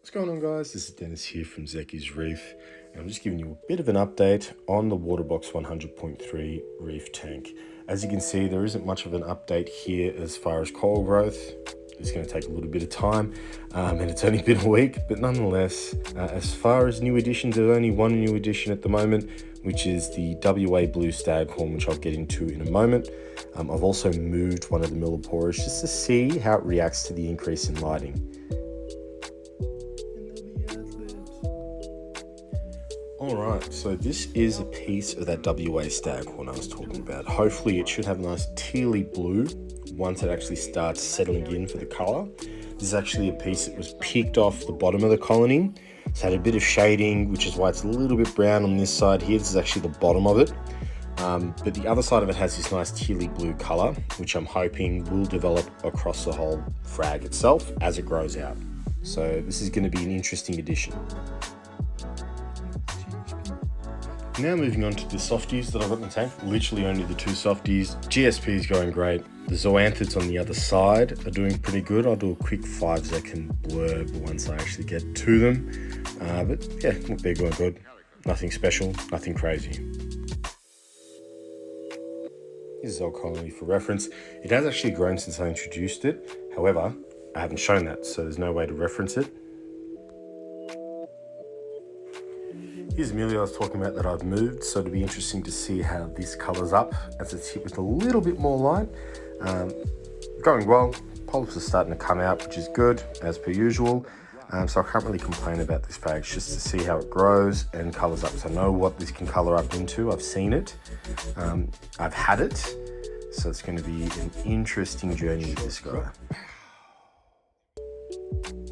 What's going on, guys? This is Dennis here from Zeki's Reef, and I'm just giving you a bit of an update on the waterbox 100.3 reef tank. As you can see, there isn't much of an update here as far as coral growth. It's going to take a little bit of time, and it's only been a week, but nonetheless, as far as new additions, there's only one new addition at the moment, which is the WA blue staghorn, which I'll get into in a moment. I've also moved one of the milliporas just to see how it reacts to the increase in lighting. Alright, so this is a piece of that WA staghorn I was talking about. Hopefully it should have a nice tealy blue once it actually starts settling in for the colour. This is actually a piece that was picked off the bottom of the colony. It's had a bit of shading, which is why it's a little bit brown on this side here. This is actually the bottom of it. But the other side of it has this nice tealy blue colour, which I'm hoping will develop across the whole frag itself as it grows out. So this is going to be an interesting addition. Now moving on to the Softies that I've got in the tank, literally only the two Softies. GSP is going great. The zoanthids on the other side are doing pretty good. I'll do a quick 5-second blurb once I actually get to them. But yeah, look, they're going good. Nothing special, nothing crazy. This is our colony for reference. It has actually grown since I introduced it. However, I haven't shown that, so there's no way to reference it. Here's Amelia I was talking about that I've moved, so it'll be interesting to see how this colours up as it's hit with a little bit more light. Going well, polyps are starting to come out, which is good, as per usual. So I can't really complain about this page, just to see how it grows and colours up. So I know what this can colour up into, I've seen it, I've had it, so it's going to be an interesting journey with this guy.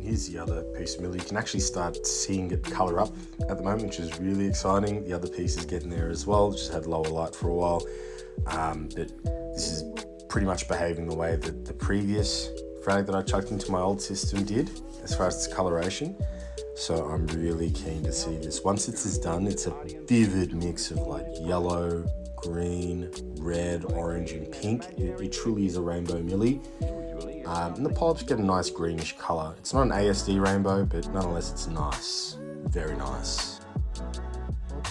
Here's the other piece of Amelia. You can actually start seeing it colour up at the moment, which is really exciting. The other piece is getting there as well. Just had lower light for a while. But this is pretty much behaving the way that the previous frag that I chucked into my old system did, as far as its coloration. So I'm really keen to see this. Once this is done, it's a vivid mix of like yellow, green, red, orange, and pink. It truly is a rainbow Millie. And the polyps get a nice greenish colour. It's not an ASD rainbow, but nonetheless it's nice. Very nice.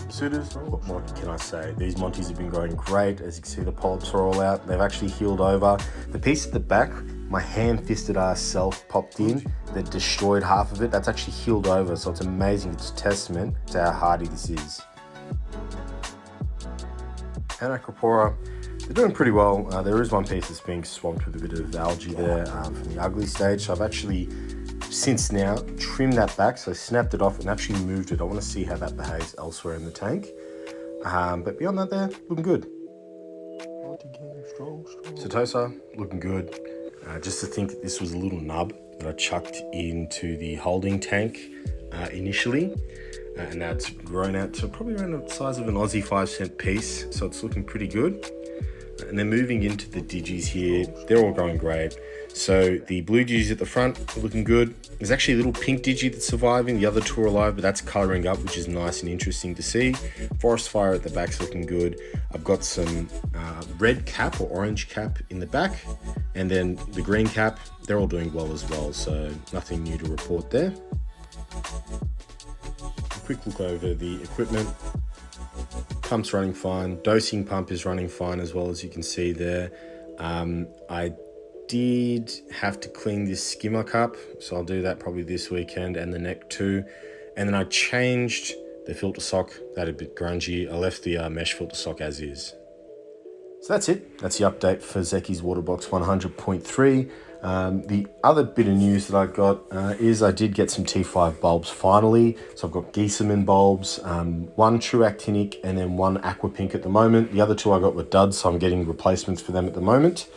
Suitors, what more can I say? These Monties have been growing great. As you can see, the polyps are all out. They've actually healed over. The piece at the back, my hand-fisted ass self popped in that destroyed half of it. That's actually healed over, so it's amazing. It's a testament to how hardy this is. And Acropora, they're doing pretty well. There is one piece that's being swamped with a bit of algae there from the ugly stage. So I've actually, since now, trimmed that back. So I snapped it off and actually moved it. I want to see how that behaves elsewhere in the tank. But beyond that there, looking good. Setosa, looking good. Just to think that this was a little nub that I chucked into the holding tank initially. And now it's grown out to probably around the size of an Aussie 5-cent piece. So it's looking pretty good. And then moving into the Digis here, they're all going great. So the blue Digis at the front are looking good. There's actually a little pink Digi that's surviving. The other two are alive, but that's colouring up, which is nice and interesting to see. Forest Fire at the back's looking good. I've got some red cap or orange cap in the back, and then the green cap, they're all doing well as well. So nothing new to report there. A quick look over the equipment. Pump's running fine. Dosing pump is running fine as well, as you can see there. I did have to clean this skimmer cup, so I'll do that probably this weekend and the neck too. And then I changed the filter sock. That a bit grungy. I left the mesh filter sock as is. So that's it. That's the update for Zeki's waterbox 100.3. The other bit of news that I got is I did get some T5 bulbs finally. So I've got Giesemann bulbs, one true actinic and then one aqua pink at the moment. The other two I got were duds, so I'm getting replacements for them at the moment.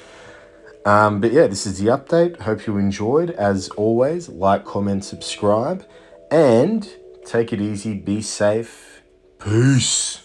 But yeah, this is the update. Hope you enjoyed. As always, like, comment, subscribe, and take it easy, be safe. Peace.